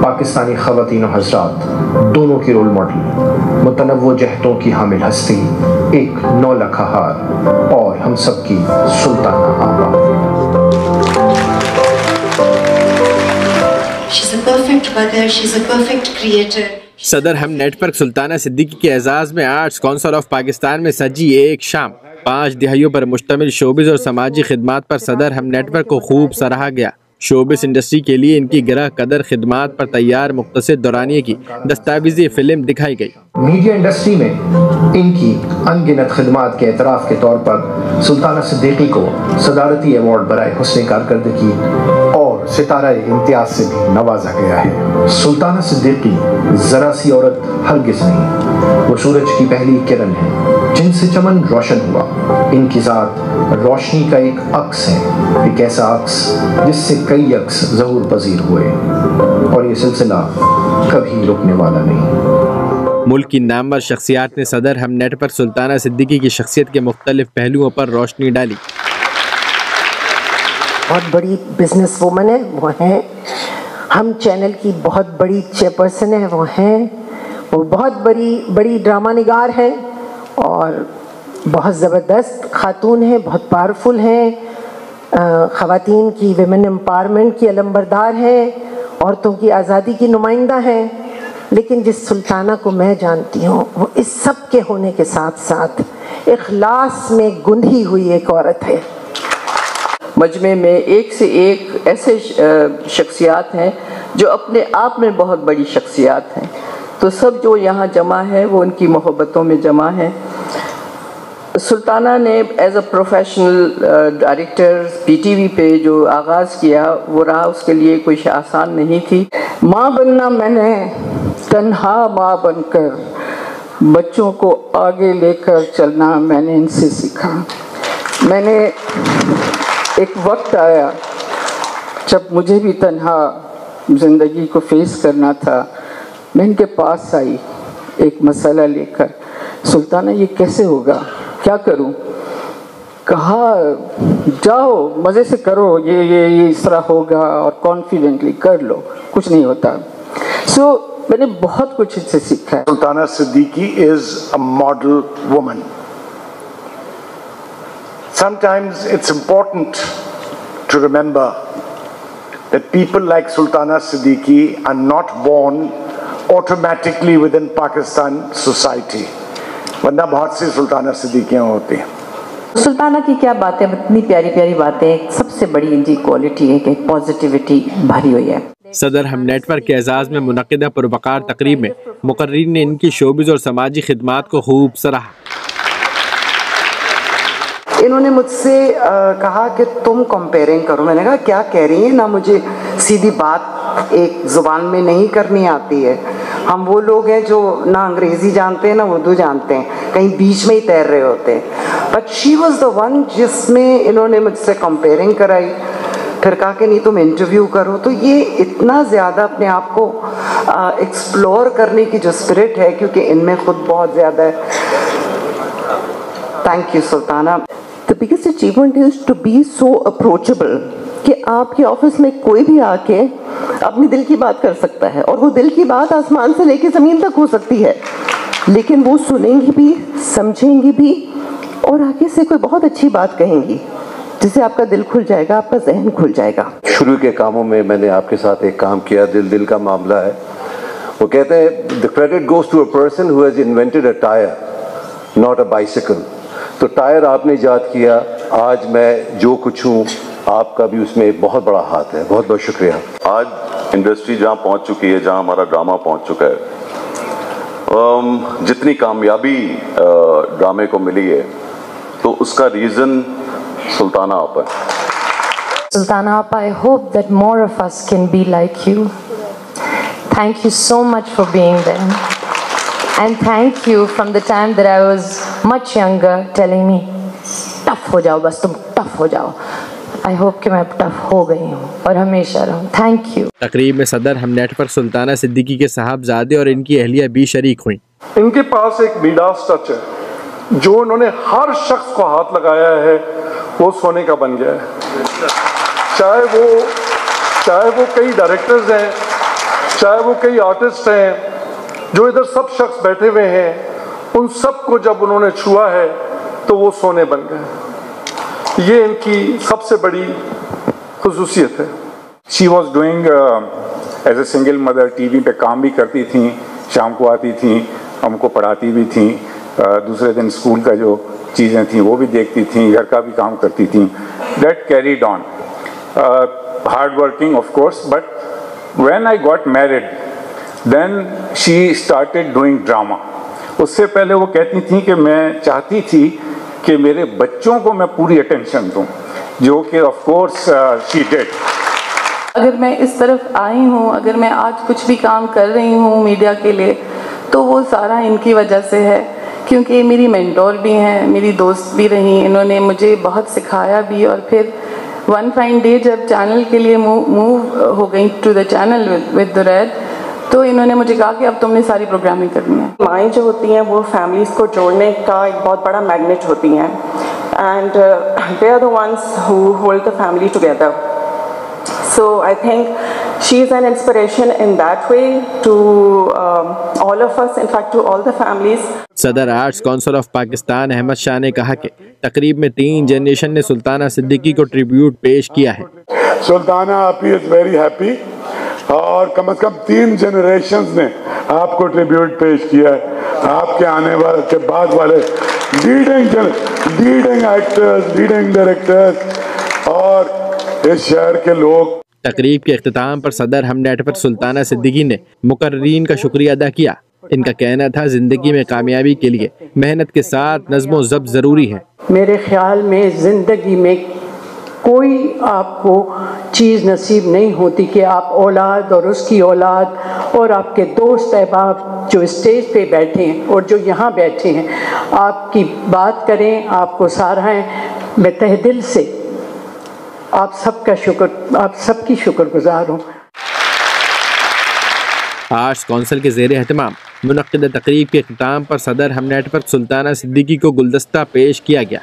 پاکستانی خواتین و حضرات دونوں کی رول ماڈل، متنوع جہتوں کی حامل ہستی، ایک نولکھا ہار اور ہم سب کی سلطانہ آپا۔ She's a perfect mother, she's a perfect creator. صدر ہم نیٹ ورک سلطانہ صدیقی کے اعزاز میں آرٹس کونسل آف پاکستان میں سجی ایک شام۔ 5 دہائیوں پر مشتمل شوبز اور سماجی خدمات پر صدر ہم نیٹ ورک کو خوب سراہا گیا۔ شوبز انڈسٹری کے لیے ان کی گرہ قدر خدمات پر تیار مختصر دورانیے کی دستاویزی فلم دکھائی گئی۔ میڈیا انڈسٹری میں ان کی ان گنت خدمات کے اعتراف کے طور پر سلطانہ صدیقی کو صدارتی ایوارڈ برائے حسن کارکردگی اور ستارہ امتیاز سے بھی نوازا گیا ہے۔ سلطانہ صدیقی ذرا سی عورت ہرگز نہیں، وہ سورج کی پہلی کرن ہے جن سے چمن روشن ہوا۔ ان کی ذات روشنی کا ایک عکس ہے، ایک ایسا عکس جس سے کئی عکس ظہور پذیر ہوئے، اور یہ سلسلہ کبھی رکنے والا نہیں۔ ملک کی نامور شخصیات نے صدر ہم نیٹ ورک سلطانہ صدیقی کی شخصیت کے مختلف پہلوؤں پر روشنی ڈالی۔ بہت بڑی بزنس وومن ہے، وہ ہیں ہم چینل کی بہت بڑی چیئرپرسن ہے، وہ ہیں وہ بہت بڑی ڈرامہ نگار ہے اور بہت زبردست خاتون ہیں، بہت پاورفل ہیں، خواتین کی ویمن امپاورمنٹ کی علمبردار ہیں، عورتوں کی آزادی کی نمائندہ ہیں۔ لیکن جس سلطانہ کو میں جانتی ہوں وہ اس سب کے ہونے کے ساتھ ساتھ اخلاص میں گندھی ہوئی ایک عورت ہے۔ مجمع میں ایک سے ایک ایسے شخصیات ہیں جو اپنے آپ میں بہت بڑی شخصیات ہیں، تو سب جو یہاں جمع ہے وہ ان کی محبتوں میں جمع ہے۔ سلطانہ نے as a professional director P T V پہ جو آغاز کیا وہ راہ اس کے لیے کوئی آسان نہیں تھی۔ ماں بننا میں نے تنہا ماں بن کر، بچوں کو آگے لے کر چلنا میں نے ان سے سیکھا۔ میں نے ایک وقت آیا جب مجھے بھی تنہا زندگی کو فیس کرنا تھا، میں ان کے پاس آئی ایک مسئلہ لے کر، سلطانہ یہ کیسے ہوگا، کیا کروں؟ کہا جاؤ مزے سے کرو، یہ اس طرح ہوگا اور کانفیڈنٹلی کر لو، کچھ نہیں ہوتا۔ سو میں نے بہت کچھ اس سے سیکھا ہے۔ سلطانہ Siddiqui is a model woman. Sometimes it's important to remember that people like Sultana Siddiqui are not born automatically within Pakistan society. ورنہ بہت سی سلطانہ صدیقیاں ہوتی ہیں۔ سلطانہ کی کیا باتیں، اتنی پیاری پیاری باتیں، سب سے بڑی ان کی کوالٹی ہے کہ پازیٹیوٹی بھری ہوئی ہے۔ صدر ہم نیٹ ورک کے اعزاز میں منعقدہ پروقار تقریب میں مقررین نے ان کی شوبز اور سماجی خدمات کو خوب سراہا۔ انہوں نے مجھ سے کہا کہ تم کمپیئرنگ کرو، میں نے کہا کیا کہہ رہی ہیں، نہ مجھے سیدھی بات ایک زبان میں نہیں کرنی آتی ہے، ہم وہ لوگ ہیں جو نہ انگریزی جانتے ہیں نہ اردو جانتے ہیں، کہیں بیچ میں ہی تیر رہے ہوتے ہیں۔ But she was the one جس میں انہوں نے مجھ سے کمپیئرنگ کرائی، پھر کہا کہ نہیں تم انٹرویو کرو۔ تو یہ اتنا زیادہ اپنے آپ کو ایکسپلور کرنے کی جو اسپرٹ ہے، کیونکہ ان میں خود بہت زیادہ ہے۔ Thank you Sultana. The biggest achievement is to be so approachable کہ آپ کے آفس میں کوئی بھی آ کے اپنی دل کی بات کر سکتا ہے، اور وہ دل کی بات آسمان سے لے کے زمین تک ہو سکتی ہے، لیکن وہ سنیں گی بھی، سمجھیں گی بھی، اور آگے سے کوئی بہت اچھی بات کہیں گی جس سے آپ کا دل کھل جائے گا، آپ کا ذہن کھل جائے گا۔ شروع کے کاموں میں میں نے آپ کے ساتھ ایک کام کیا، دل کا معاملہ ہے۔ وہ کہتے ہیں the credit goes to a person who has invented a tire, not a bicycle۔ تو ٹائر آپ نے ایجاد کیا، آج میں جو کچھ ہوں آپ کا بھی اس میں بہت بڑا ہاتھ ہے۔ بہت بہت شکریہ۔ آج انڈسٹری جہاں پہنچ چکی ہے، جہاں ہمارا ڈرامہ پہنچ چکا ہے، جتنی کامیابی ڈرامے کو ملی ہے تو اس کا ریزن سلطانہ آپا ہے۔ سلطانہ آپا, I hope that more of us can be like you. Thank you so much for being there. And thank you from the time that I was much younger telling me, tough ho jao, bas tum tough ho jao. I hope کہ میں tough ہو گئی ہوں اور ہمیشہ رہوں. Thank you. تقریب میں صدر ہم نیٹ ورک سلطانہ صدیقی کے صاحبزادے اور ان کی اہلیہ بھی شریک ہوئیں. ان کے پاس ایک میڈاس ٹچ ہے جو انہوں نے ہر شخص کو ہاتھ لگایا ہے وہ سونے کا بن گیا ہے. چاہے وہ کئی ڈائریکٹرز ہیں, چاہے وہ کئی آرٹسٹ ہیں جو ادھر سب شخص بیٹھے ہوئے ہیں، ان سب کو جب انہوں نے چھوا ہے تو وہ سونے بن گئے. یہ ان کی سب سے بڑی خصوصیت ہے. She was doing as a single mother T V پہ کام بھی کرتی تھیں، شام کو آتی تھیں، ہم کو پڑھاتی بھی تھیں، دوسرے دن اسکول کا جو چیزیں تھیں وہ بھی دیکھتی تھیں، گھر کا بھی کام کرتی تھیں. That carried on. Hard working of course, but when I got married, then she started doing drama. اس سے پہلے وہ کہتی تھیں کہ میں چاہتی تھی کہ میرے بچوں کو میں پوری اٹینشن دوں، جو کہ آف کورس شی ڈیڈ. اگر میں اس طرف آئی ہوں، اگر میں آج کچھ بھی کام کر رہی ہوں میڈیا کے لیے، تو وہ سارا ان کی وجہ سے ہے، کیونکہ یہ میری مینٹور بھی ہیں، میری دوست بھی رہیں. انہوں نے مجھے بہت سکھایا بھی. اور پھر ون فائن ڈے جب چینل کے لیے موو ہو گئی to the channel with the red, تو انہوں نے مجھے کہا کہ اب تم نے ساری پروگرامنگ کرنی ہے. مائیں جو ہوتی ہیں وہ فیملیز کو جوڑنے کا ایک بہت بڑا میگنیٹ ہوتی ہیں، and they are the ones who hold the family together. So I think she is an inspiration in that way to all of us, in fact to all the families. صدر arts council of Pakistan Ahmad Shah نے کہا کہ تقریب میں 3 generation نے سلطانہ صدیقی کو tribute پیش کیا ہے. سلطانہ آپی از ویری ہیپی، اور کم از کم 3 جنریشنز نے آپ کو ٹریبیوٹ پیش کیا ہے. آپ کے آنے والے کے بعد والے لیڈنگ ایکٹرز، لیڈنگ ڈائریکٹرز اور اس شہر کے لوگ. تقریب کے اختتام پر صدر ہم نیٹورک سلطانہ صدیقی نے مقررین کا شکریہ ادا کیا. ان کا کہنا تھا زندگی میں کامیابی کے لیے محنت کے ساتھ نظم و ضبط ضروری ہے. میرے خیال میں زندگی میں کوئی آپ کو چیز نصیب نہیں ہوتی کہ آپ اولاد اور اس کی اولاد اور آپ کے دوست احباب جو اسٹیج پہ بیٹھے ہیں اور جو یہاں بیٹھے ہیں آپ کی بات کریں، آپ کو سراہیں. میں تہ دل سے آپ سب کی شکر گزار ہوں. آرٹس کونسل کے زیر اہتمام منعقدہ تقریب کے اختتام پر صدر ہم نیٹورک سلطانہ صدیقی کو گلدستہ پیش کیا گیا.